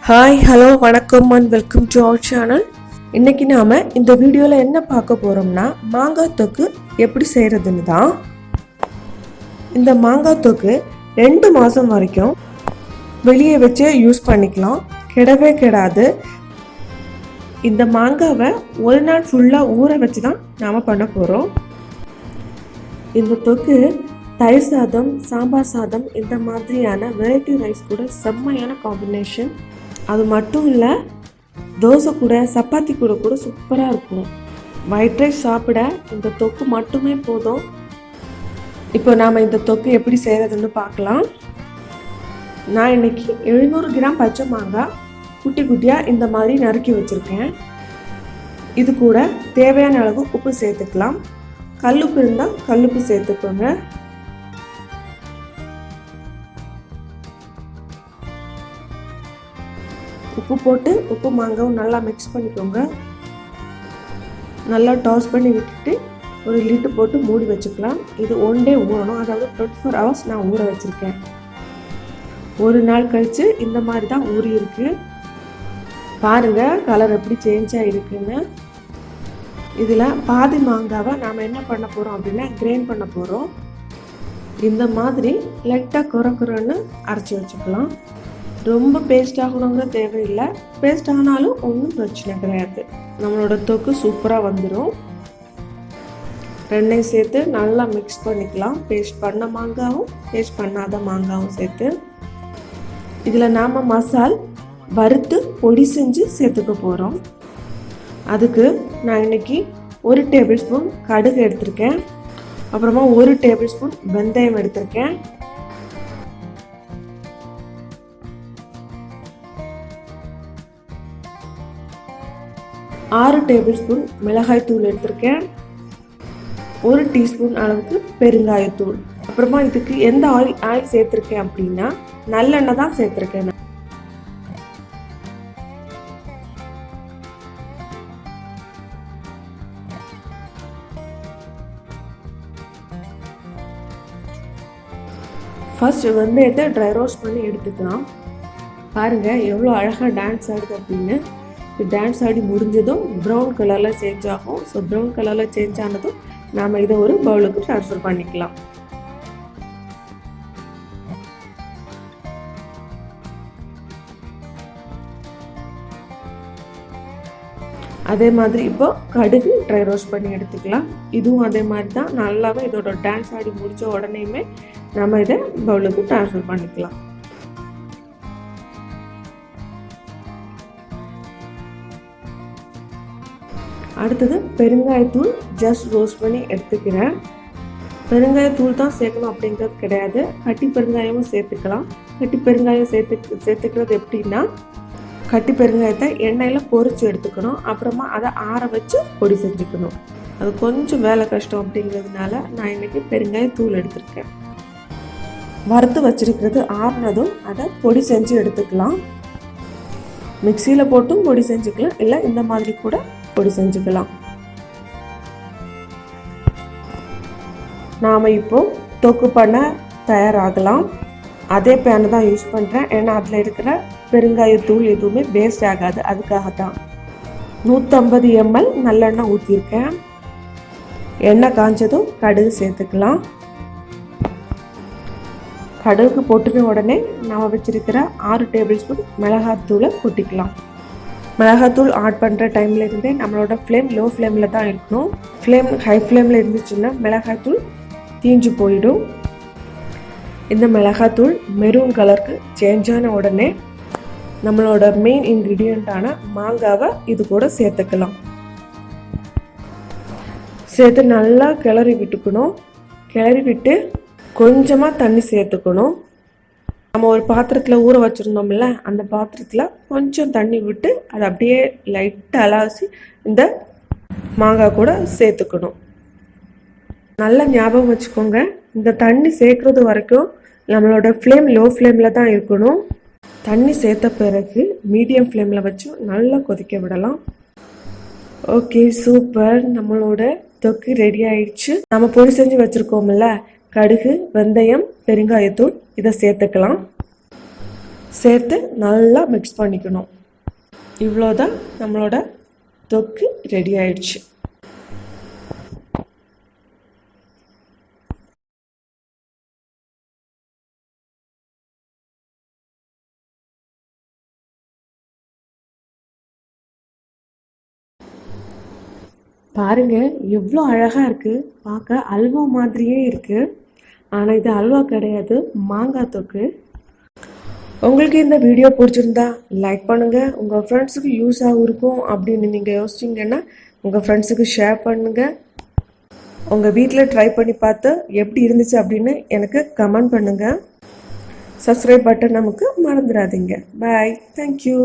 Hi hello வணக்கம் and welcome to our channel. இன்னைக்கு நாம இந்த வீடியோவில் என்ன பார்க்க போறோம்னா மாங்காய் தொக்கு எப்படி செய்யறதுன்னு தான். இந்த மாங்காய் தொக்கு 2 மாதம் வரைக்கும் வெளியே வச்சே யூஸ் பண்ணிக்கலாம், கெடவே கெடாது. இந்த மாங்காவை ஒரு நாள் ஃபுல்லாக ஊற வச்சு தான் நாம் பண்ண போகிறோம். இந்த தொக்கு தயிர் சாதம், சாம்பார் சாதம் இந்த மாதிரியான வெரைட்டி ரைஸ் கூட செம்மையான காம்பினேஷன். அது மட்டும் இல்லை, தோசை கூட சப்பாத்தி கூட கூட சூப்பராக இருக்கும். ஒயிட் ரைஸ் சாப்பிட இந்த தொக்கு மட்டுமே போதும். இப்போ நாம் இந்த தொக்கு எப்படி செய்கிறதுன்னு பார்க்கலாம். நான் இன்னைக்கு 700 கிராம் பச்சை மாங்காய் குட்டி குட்டியாக இந்த மாதிரி நறுக்கி வச்சுருக்கேன். இது கூட தேவையான அளவு உப்பு சேர்த்துக்கலாம். கல்லுப்பு இருந்தால் கல்லுப்பு சேர்த்துக்கோங்க. உப்பு போட்டு உப்பு மாங்காவும் நல்லா மிக்ஸ் பண்ணிக்கோங்க. நல்லா டாஸ் பண்ணி விட்டுட்டு ஒரு லிட்டு போட்டு மூடி வச்சுக்கலாம். இது 1 டே ஊறணும், அதாவது 24 ஹவர்ஸ் நான் ஊற வச்சுருக்கேன். ஒரு நாள் கழித்து இந்த மாதிரி தான் ஊறி இருக்கு. பாருங்கள் கலர் எப்படி சேஞ்ச் ஆகிருக்குன்னு. இதில் பாதி மாங்காவை நாம் என்ன பண்ண போகிறோம் அப்படின்னா கிரைண்ட் பண்ண போகிறோம். இந்த மாதிரி லைட்டாக குறக்குறன்னு அரைச்சி வச்சுக்கலாம். ரொம்ப பேஸ்ட் ஆகணுங்கிற தேவையில்லை. பேஸ்ட் ஆனாலும் ஒன்றும் பிரச்சனை கிடையாது. நம்மளோட தொக்கு சூப்பராக வந்துடும். ரெண்டையும் சேர்த்து நல்லா மிக்ஸ் பண்ணிக்கலாம். பேஸ்ட் பண்ண மாங்காவும் பேஸ்ட் பண்ணாத மாங்காவும் சேர்த்து இதில் நாம் மசால் வறுத்து பொடி செஞ்சு சேர்த்துக்க போகிறோம். அதுக்கு நான் இன்னைக்கு 1 டேபிள் ஸ்பூன் கடுகு எடுத்திருக்கேன். அப்புறமா 1 டேபிள் ஸ்பூன் வெந்தயம் எடுத்திருக்கேன். 6 டேபிள் ஸ்பூன் மிளகாய் தூள் எடுத்திருக்கேன். 1 டீஸ்பூன் அளவுக்கு பெருங்காயத்தூள். அப்புறமா இதுக்கு எந்த ஆயில் சேர்த்துருக்கேன் அப்படின்னா நல்லெண்ணெய் தான் சேர்த்துருக்கேன். ஃபர்ஸ்ட் வெந்தயத்தை ட்ரை ரோஸ்ட் பண்ணி எடுத்துக்கலாம். பாருங்கள் எவ்வளோ அழகாக டான்ஸ் ஆகுது அப்படின்னு. டான்ஸ் ஆடி முடிஞ்சதும் ப்ரௌன் கலரில் சேஞ்ச் ஆகும். ஸோ ப்ரௌன் கலரில் சேஞ்ச் ஆனதும் நாம் இதை ஒரு பவுலுக்கு ட்ரான்ஸ்ஃபர் பண்ணிக்கலாம். அதே மாதிரி இப்போ கடுகு ட்ரை ரோஸ்ட் பண்ணி எடுத்துக்கலாம். இதுவும் அதே மாதிரி தான். நல்லாவே இதோட டான்ஸ் ஆடி முடித்த உடனேயுமே நம்ம இதை பவுலுக்கு ட்ரான்ஸ்ஃபர் பண்ணிக்கலாம். அடுத்தது பெருங்காயத்தூள் ஜஸ்ட் ரோஸ்ட் பண்ணி எடுத்துக்கிறேன். பெருங்காயத்தூள் தான் சேர்க்கணும் அப்படிங்கிறது கிடையாது, கட்டி பெருங்காயமும் சேர்த்துக்கலாம். கட்டி பெருங்காயம் சேர்த்துக்கிறது எப்படின்னா, கட்டி பெருங்காயத்தை எண்ணெயில் பொரிச்சு எடுத்துக்கணும். அப்புறமா அதை ஆற வச்சு பொடி செஞ்சுக்கணும். அது கொஞ்சம் வேலை கஷ்டம் அப்படிங்கிறதுனால நான் இன்னைக்கு பெருங்காயத்தூள் எடுத்திருக்கேன். வறுத்து வச்சிருக்கிறது ஆறுனதும் அதை பொடி செஞ்சு எடுத்துக்கலாம். மிக்சியில் போட்டும் பொடி செஞ்சுக்கலாம், இல்லை இந்த மாதிரி கூட பொடி செஞ்சுக்கலாம். நாம் இப்போ தொக்கு பண்ண தயாராகலாம். அதே பேனை தான் யூஸ் பண்ணுறேன், ஏன்னா அதில் இருக்கிற பெருங்காயத்தூள் எதுவுமே வேஸ்ட் ஆகாது. அதுக்காக தான் 150 ml நல்லெண்ணெய் ஊற்றிருக்கேன். எண்ணெய் காஞ்சதும் கடுகு சேர்த்துக்கலாம். கடுகு போட்டுன உடனே நாம் வச்சிருக்கிற 6 டேபிள் ஸ்பூன் மிளகாத்தூளை கொட்டிக்கலாம். மிளகாத்தூள் ஆட் பண்ணுற டைமில் இருந்தே நம்மளோட ஃப்ளேம் லோ ஃப்ளேமில் தான் இருக்கணும். ஃப்ளேம் ஹை ஃப்ளேமில் இருந்துச்சுன்னா மிளகாத்தூள் தீஞ்சு போயிடும். இந்த மிளகாத்தூள் மெரூன் கலருக்கு சேஞ்ச் ஆன உடனே நம்மளோட மெயின் இன்க்ரீடியண்ட்டான மாங்காவை இது கூட சேர்த்துக்கலாம். சேர்த்து நல்லா கிளறி விட்டுக்கணும். கிளறி விட்டு கொஞ்சமாக தண்ணி சேர்த்துக்கணும். நம்ம ஒரு பாத்திரத்தில் ஊற வச்சுருந்தோம்ல, அந்த பாத்திரத்தில் கொஞ்சம் தண்ணி விட்டு அதை அப்படியே லைட்டாக அலாசி இந்த மாங்காய் கூட சேர்த்துக்கணும். நல்லா ஞாபகம் வச்சுக்கோங்க, இந்த தண்ணி சேர்க்குறது வரைக்கும் நம்மளோட ஃப்ளேம் லோ ஃப்ளேமில் தான் இருக்கணும். தண்ணி சேர்த்த பிறகு மீடியம் ஃப்ளேமில் வச்சு நல்லா கொதிக்க விடலாம். Okay, super. நம்மளோட தொக்கு ரெடி ஆயிடுச்சு. நம்ம பொடி செஞ்சு வச்சுருக்கோம்ல, கடுகு, வெந்தயம், பெருங்காயத்தூள் இதை சேர்த்துக்கலாம். சேர்த்து நல்லா மிக்ஸ் பண்ணிக்கணும். இவ்வளோதான் நம்மளோட தொக்கு ரெடி ஆயிடுச்சு. பாருங்க எவ்வளோ அழகாக இருக்குது. பார்க்க அல்வா மாதிரியே இருக்குது. ஆனால் இது அல்வா கிடையாது, மாங்காய் தொக்கு. உங்களுக்கு இந்த வீடியோ பிடிச்சிருந்தா லைக் பண்ணுங்கள். உங்கள் ஃப்ரெண்ட்ஸுக்கு யூஸாக இருக்கும் அப்படின்னு நீங்கள் யோசிச்சிங்கன்னா உங்கள் ஃப்ரெண்ட்ஸுக்கு ஷேர் பண்ணுங்கள். உங்கள் வீட்டில் ட்ரை பண்ணி பார்த்து எப்படி இருந்துச்சு அப்படின்னு எனக்கு கமெண்ட் பண்ணுங்கள். சப்ஸ்கிரைப் பட்டன் நமக்கு மறந்துடாதீங்க. பாய். தேங்க்யூ.